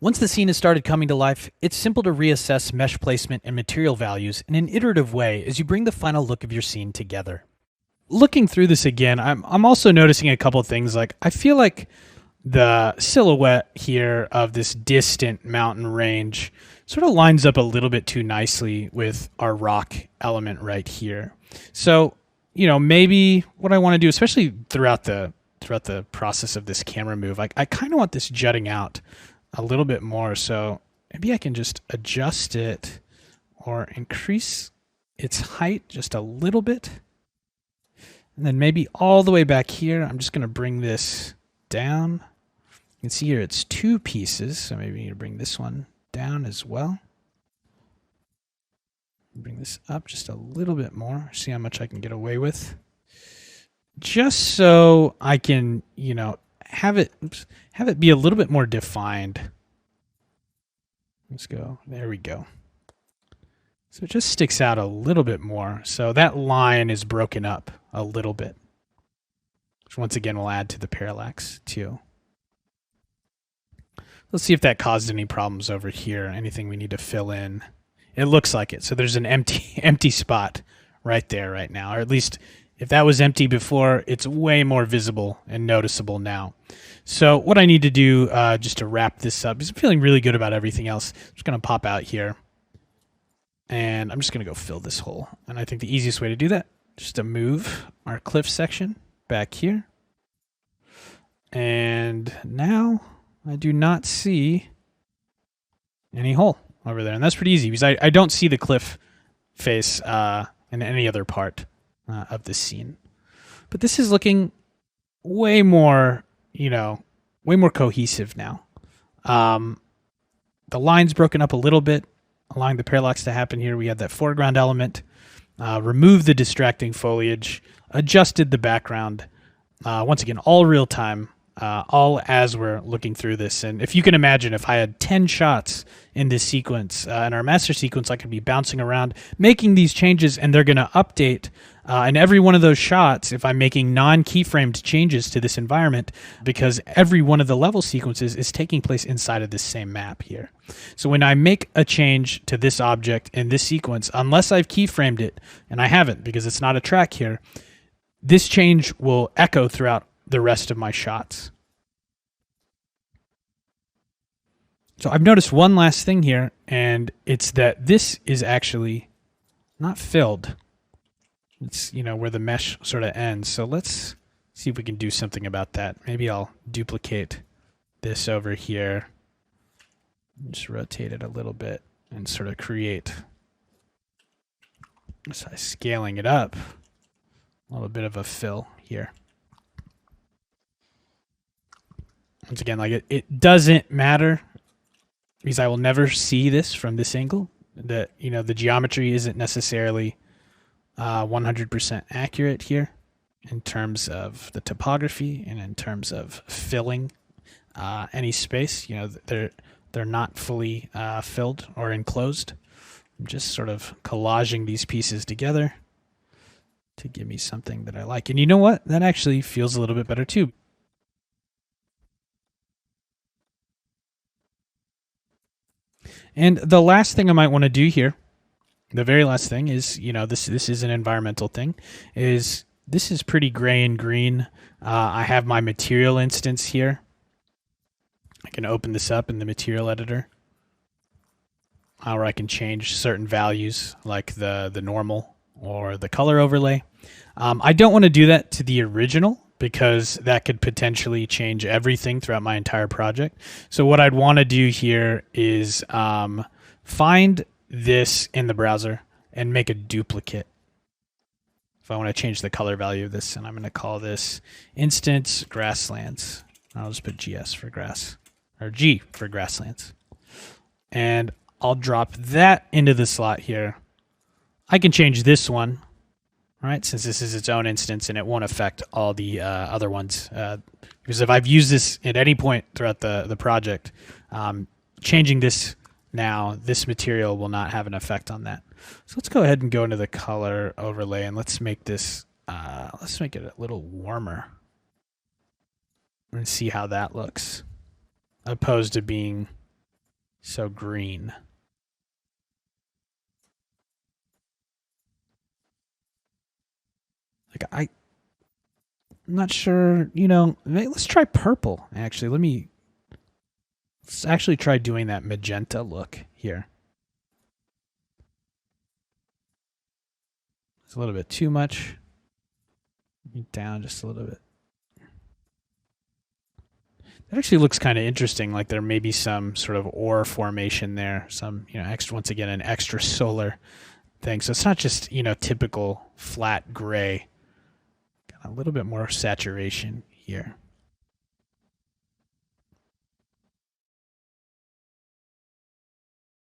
Once the scene has started coming to life, it's simple to reassess mesh placement and material values in an iterative way as you bring the final look of your scene together. Looking through this again, I'm also noticing a couple of things. Like, I feel like the silhouette here of this distant mountain range sort of lines up a little bit too nicely with our rock element right here. So, maybe what I want to do, especially throughout the process of this camera move, I kind of want this jutting out a little bit more. So maybe I can just adjust it or increase its height just a little bit. And then maybe all the way back here, I'm just going to bring this down. You can see here it's two pieces, so maybe we need to bring this one down as well. Bring this up just a little bit more, see how much I can get away with. Just so I can, have it be a little bit more defined. Let's go. There we go. So it just sticks out a little bit more. So that line is broken up a little bit, which once again will add to the parallax too. Let's see if that caused any problems over here. Anything we need to fill in. It looks like it. So there's an empty spot right there right now. Or at least if that was empty before, it's way more visible and noticeable now. So what I need to do just to wrap this up, because I'm feeling really good about everything else, I'm just going to pop out here. And I'm just going to go fill this hole. And I think the easiest way to do that, just to move our cliff section back here. And now I do not see any hole over there. And that's pretty easy because I don't see the cliff face in any other part of the scene. But this is looking way more, way more cohesive now. The line's broken up a little bit, allowing the parallax to happen here. We had that foreground element, removed the distracting foliage, adjusted the background. Once again, all real time, all as we're looking through this. And if you can imagine, if I had 10 shots in this sequence, in our master sequence, I could be bouncing around, making these changes, and they're going to update. And every one of those shots, if I'm making non-keyframed changes to this environment, because every one of the level sequences is taking place inside of this same map here. So when I make a change to this object in this sequence, unless I've keyframed it, and I haven't because it's not a track here, this change will echo throughout the rest of my shots. So I've noticed one last thing here, and it's that this is actually not filled. It's, where the mesh sort of ends. So let's see if we can do something about that. Maybe I'll duplicate this over here. Just rotate it a little bit and sort of create, so scaling it up, a little bit of a fill here. Once again, like it doesn't matter because I will never see this from this angle. The geometry isn't necessarily 100% accurate here in terms of the topography and in terms of filling any space. They're not fully filled or enclosed. I'm just sort of collaging these pieces together to give me something that I like. And you know what? That actually feels a little bit better too. And the last thing I might want to do here, the very last thing is, this is an environmental thing, is this is pretty gray and green. I have my material instance here. I can open this up in the material editor, where I can change certain values like the normal or the color overlay. I don't want to do that to the original because that could potentially change everything throughout my entire project. So what I'd want to do here is find this in the browser and make a duplicate. If I want to change the color value of this, and I'm going to call this instance grasslands. I'll just put GS for grass, or G for grasslands. And I'll drop that into the slot here. I can change this one, right, since this is its own instance and it won't affect all the other ones. Because if I've used this at any point throughout the project, changing this now, this material will not have an effect on that. So let's go ahead and go into the color overlay and let's make this, let's make it a little warmer and see how that looks, opposed to being so green. I'm not sure. Let's try purple. Actually, let's actually try doing that magenta look here. It's a little bit too much. Down just a little bit. It actually looks kind of interesting. Like there may be some sort of ore formation there. Some, extra, once again, an extra solar thing. So it's not just, typical flat gray. Got a little bit more saturation here.